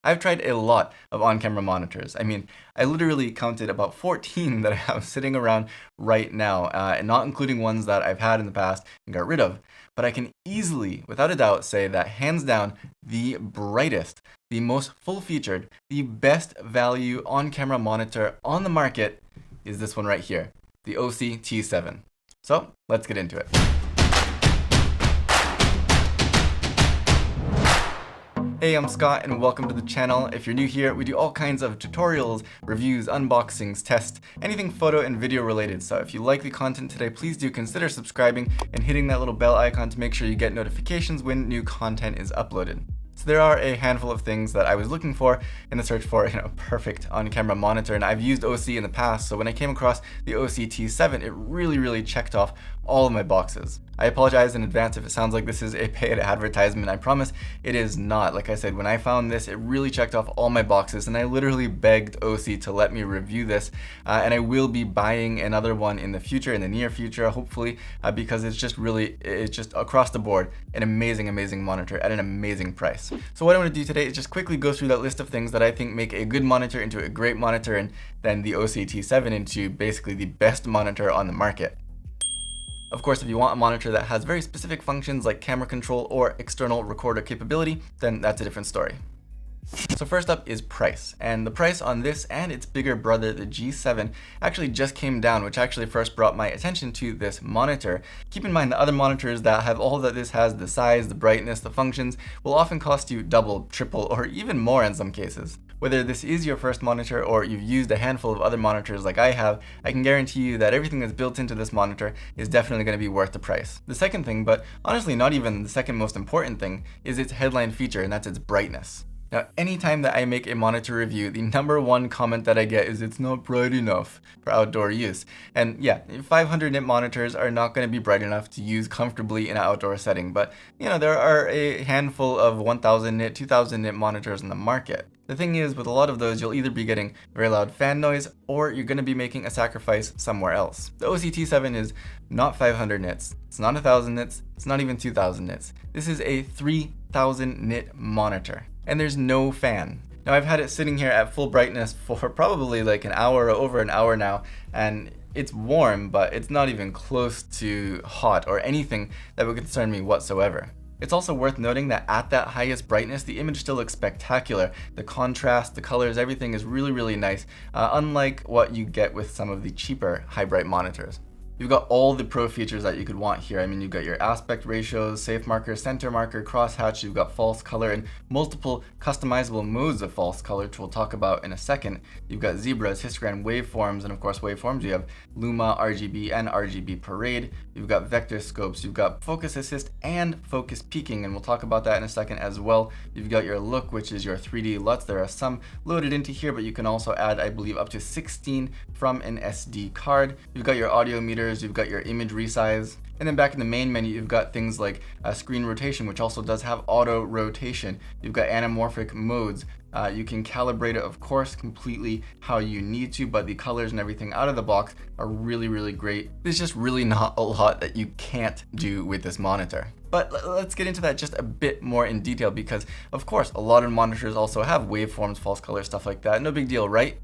I've tried a lot of on-camera monitors. I mean, I literally counted about 14 that I have sitting around right now, and not including ones that I've had in the past and got rid of. But I can easily, without a doubt, say that hands down, the brightest, the most full-featured, the best value on-camera monitor on the market is this one right here, the OSEE T7. So let's get into it. Hey, I'm Scott and welcome to the channel. If you're new here, we do all kinds of tutorials, reviews, unboxings, tests, anything photo and video related. So if you like the content today, please do consider subscribing and hitting that little bell icon to make sure you get notifications when new content is uploaded. So there are a handful of things that I was looking for in the search for a perfect on-camera monitor, and I've used OSEE in the past, so when I came across the OSEE T7, it really checked off all of my boxes. I apologize in advance if it sounds like this is a paid advertisement. I promise it is not. Like I said, when I found this, it really checked off all my boxes, and I literally begged OSEE to let me review this, and I will be buying another one in the future, in the near future, hopefully, because it's just across the board an amazing monitor at an amazing price. So what I want to do today is just quickly go through that list of things that I think make a good monitor into a great monitor, and then the OSEE T7 into basically the best monitor on the market. Of course, if you want a monitor that has very specific functions like camera control or external recorder capability, then that's a different story. So first up is price, and the price on this and its bigger brother, the G7, actually just came down, which actually first brought my attention to this monitor. Keep in mind the other monitors that have all that this has, the size, the brightness, the functions, will often cost you double, triple, or even more in some cases. Whether this is your first monitor or you've used a handful of other monitors like I have, I can guarantee you that everything that's built into this monitor is definitely going to be worth the price. The second thing, but honestly not even the second most important thing, is its headline feature, and that's its brightness. Now, anytime that I make a monitor review, the number one comment that I get is it's not bright enough for outdoor use. And yeah, 500 nit monitors are not going to be bright enough to use comfortably in an outdoor setting, but there are a handful of 1000 nit, 2000 nit monitors in the market. The thing is, with a lot of those, you'll either be getting very loud fan noise or you're going to be making a sacrifice somewhere else. The OSEE T7 is not 500 nits, it's not 1000 nits, it's not even 2000 nits. This is a 3000 nit monitor. And there's no fan. Now I've had it sitting here at full brightness for probably like an hour or over an hour now, and it's warm, but it's not even close to hot or anything that would concern me whatsoever. It's also worth noting that at that highest brightness, the image still looks spectacular. The contrast, the colors, everything is really nice, unlike what you get with some of the cheaper high bright monitors. You've got all the pro features that you could want here. I mean, you've got your aspect ratios, safe marker, center marker, crosshatch, you've got false color, and multiple customizable modes of false color, which we'll talk about in a second. You've got zebras, histogram, waveforms, and of course waveforms. You have Luma, RGB, and RGB Parade. You've got vector scopes, you've got focus assist and focus peaking, and we'll talk about that in a second as well. You've got your look, which is your 3D LUTs. There are some loaded into here, but you can also add, I believe, up to 16 from an SD card. You've got your audio meter, you've got your image resize, and then back in the main menu you've got things like screen rotation, which also does have auto rotation. You've got anamorphic modes. You can calibrate it, of course, completely how you need to, but the colors and everything out of the box are really great. There's just really not a lot that you can't do with this monitor. But let's get into that just a bit more in detail, because of course a lot of monitors also have waveforms, false color, stuff like that. No big deal, right?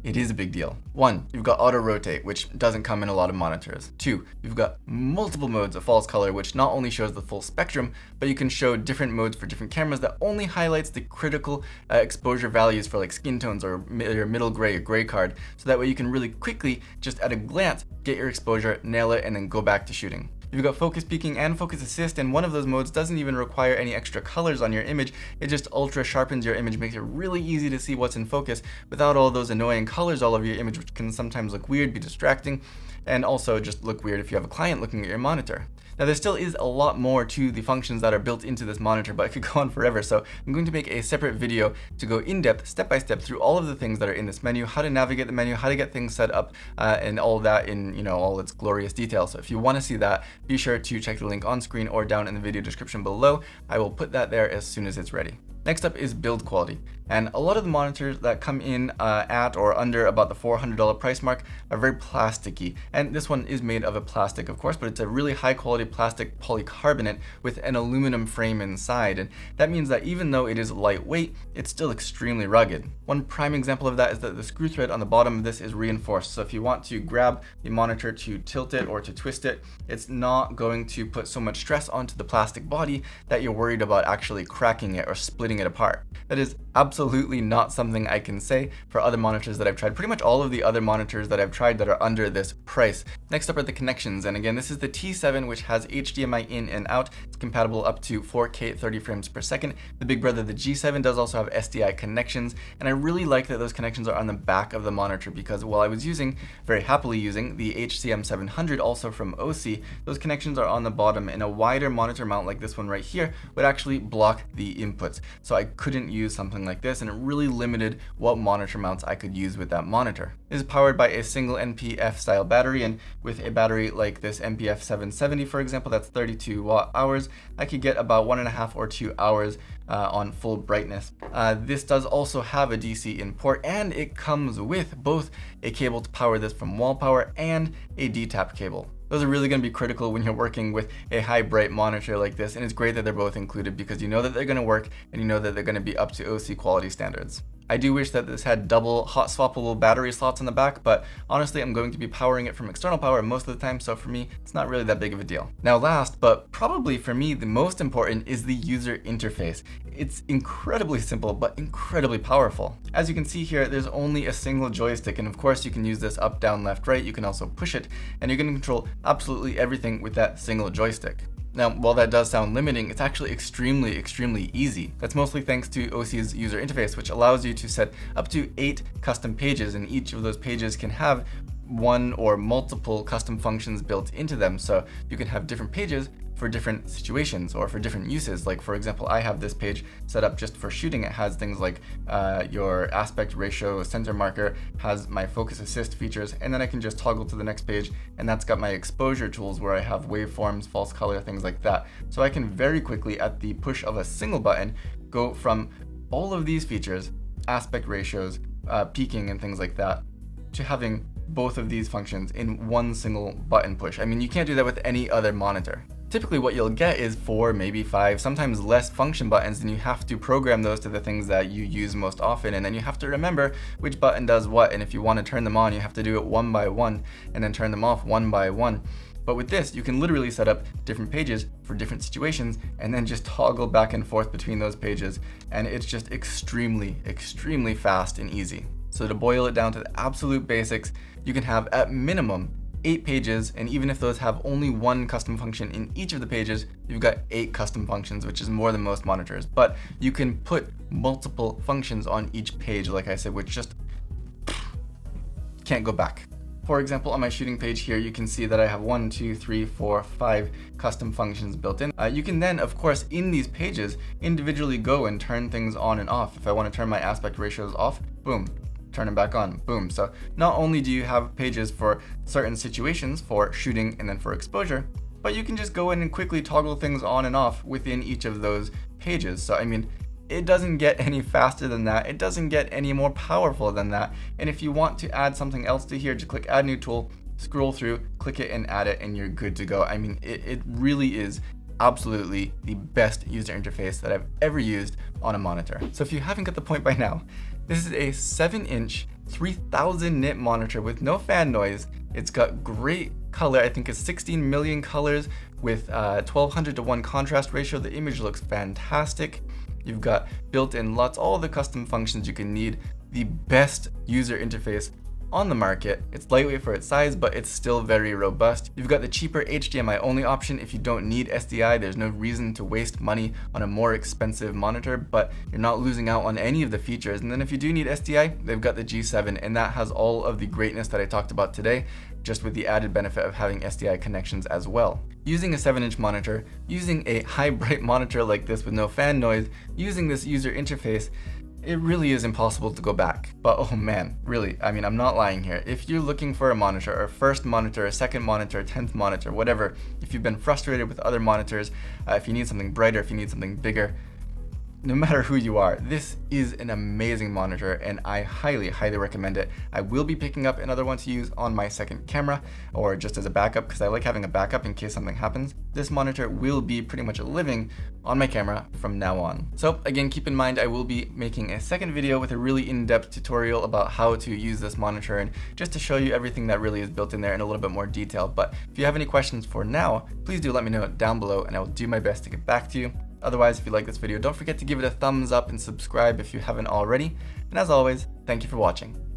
It is a big deal. 1, you've got auto rotate, which doesn't come in a lot of monitors. 2, you've got multiple modes of false color, which not only shows the full spectrum, but you can show different modes for different cameras that only highlights the critical exposure values for like skin tones or your middle gray or gray card. So that way you can really quickly, just at a glance, get your exposure, nail it, and then go back to shooting. You've got focus peaking and focus assist, and one of those modes doesn't even require any extra colors on your image. It just ultra sharpens your image, makes it really easy to see what's in focus without all those annoying colors all over your image, which can sometimes look weird, be distracting, and also just look weird if you have a client looking at your monitor. Now there still is a lot more to the functions that are built into this monitor, but it could go on forever, so I'm going to make a separate video to go in depth, step by step, through all of the things that are in this menu, how to navigate the menu, how to get things set up, and all that in all its glorious detail. So if you want to see that, be sure to check the link on screen or down in the video description below. I will put that there as soon as it's ready. Next up is build quality, And a lot of the monitors that come in at or under about the $400 price mark are very plasticky. And this one is made of a plastic, of course, but it's a really high quality plastic polycarbonate with an aluminum frame inside. And that means that even though it is lightweight, it's still extremely rugged. One prime example of that is that the screw thread on the bottom of this is reinforced. So if you want to grab the monitor to tilt it or to twist it, it's not going to put so much stress onto the plastic body that you're worried about actually cracking it or splitting it apart. That is absolutely not something I can say for other monitors that I've tried. Pretty much all of the other monitors that I've tried that are under this price. Next up are the connections, and again, this is the T7, which has HDMI in and out. It's compatible up to 4K 30 frames per second. The big brother, the G7, does also have SDI connections, and I really like that those connections are on the back of the monitor, because while I was very happily using the HCM 700 also from OSEE, those connections are on the bottom, and a wider monitor mount like this one right here would actually block the inputs. So I couldn't use something like this, and it really limited what monitor mounts I could use with that monitor. This is powered by a single NPF style battery, and with a battery like this NPF 770, for example, that's 32 watt hours, I could get about 1.5 or 2 hours on full brightness. This does also have a DC in port, and it comes with both a cable to power this from wall power and a D-tap cable. Those are really going to be critical when you're working with a high bright monitor like this, and it's great that they're both included because you know that they're going to work and you know that they're going to be up to OSEE quality standards. I do wish that this had double hot swappable battery slots on the back, but honestly I'm going to be powering it from external power most of the time, so for me it's not really that big of a deal. Now last, but probably for me the most important, is the user interface. It's incredibly simple but incredibly powerful. As you can see here, there's only a single joystick, and of course you can use this up, down, left, right. You can also push it, and you can control absolutely everything with that single joystick. Now, while that does sound limiting, it's actually extremely easy. That's mostly thanks to OSEE's user interface, which allows you to set up to 8 custom pages, and each of those pages can have one or multiple custom functions built into them. So you can have different pages for different situations or for different uses. Like for example, I have this page set up just for shooting. It has things like your aspect ratio, center marker, has my focus assist features, and then I can just toggle to the next page, and that's got my exposure tools where I have waveforms, false color, things like that. So I can very quickly, at the push of a single button, go from all of these features, aspect ratios, peaking and things like that, to having both of these functions in one single button push. I mean, you can't do that with any other monitor. Typically what you'll get is 4, maybe 5, sometimes less function buttons, and you have to program those to the things that you use most often, and then you have to remember which button does what, and if you want to turn them on, you have to do it one by one, and then turn them off one by one. But with this, you can literally set up different pages for different situations and then just toggle back and forth between those pages, and it's just extremely fast and easy. So to boil it down to the absolute basics, you can have at minimum 8 pages, and even if those have only one custom function in each of the pages, you've got 8 custom functions, which is more than most monitors. But you can put multiple functions on each page, like I said, which just can't go back. For example, on my shooting page here, you can see that I have 1, 2, 3, 4, 5 custom functions built in. You can then, of course, in these pages, individually go and turn things on and off. If I want to turn my aspect ratios off, boom, turn them back on, boom. So not only do you have pages for certain situations, for shooting and then for exposure, but you can just go in and quickly toggle things on and off within each of those pages. So I mean, it doesn't get any faster than that. It doesn't get any more powerful than that. And if you want to add something else to here, just click add new tool, scroll through, click it and add it, and you're good to go. I mean, it really is absolutely the best user interface that I've ever used on a monitor. So if you haven't got the point by now, this is a 7-inch 3000 nit monitor with no fan noise. It's got great color. I think it's 16 million colors with 1200 to 1 contrast ratio. The image looks fantastic. You've got built-in LUTs, all the custom functions you can need. The best user interface on the market. It's lightweight for its size, but it's still very robust. You've got the cheaper HDMI only option. If you don't need SDI, there's no reason to waste money on a more expensive monitor, but you're not losing out on any of the features. And then if you do need SDI, they've got the G7, and that has all of the greatness that I talked about today, just with the added benefit of having SDI connections as well. Using a 7-inch monitor, using a high bright monitor like this with no fan noise, using this user interface, it really is impossible to go back. But oh man, really, I mean, I'm not lying here. If you're looking for a monitor, or a first monitor, a second monitor, a 10th monitor, whatever, if you've been frustrated with other monitors, if you need something brighter, if you need something bigger, no matter who you are, this is an amazing monitor and I highly recommend it. I will be picking up another one to use on my second camera or just as a backup because I like having a backup in case something happens. This monitor will be pretty much living on my camera from now on. So again, keep in mind I will be making a second video with a really in-depth tutorial about how to use this monitor and just to show you everything that really is built in there in a little bit more detail. But if you have any questions for now, please do let me know down below and I will do my best to get back to you. Otherwise, if you like this video, don't forget to give it a thumbs up and subscribe if you haven't already. And as always, thank you for watching.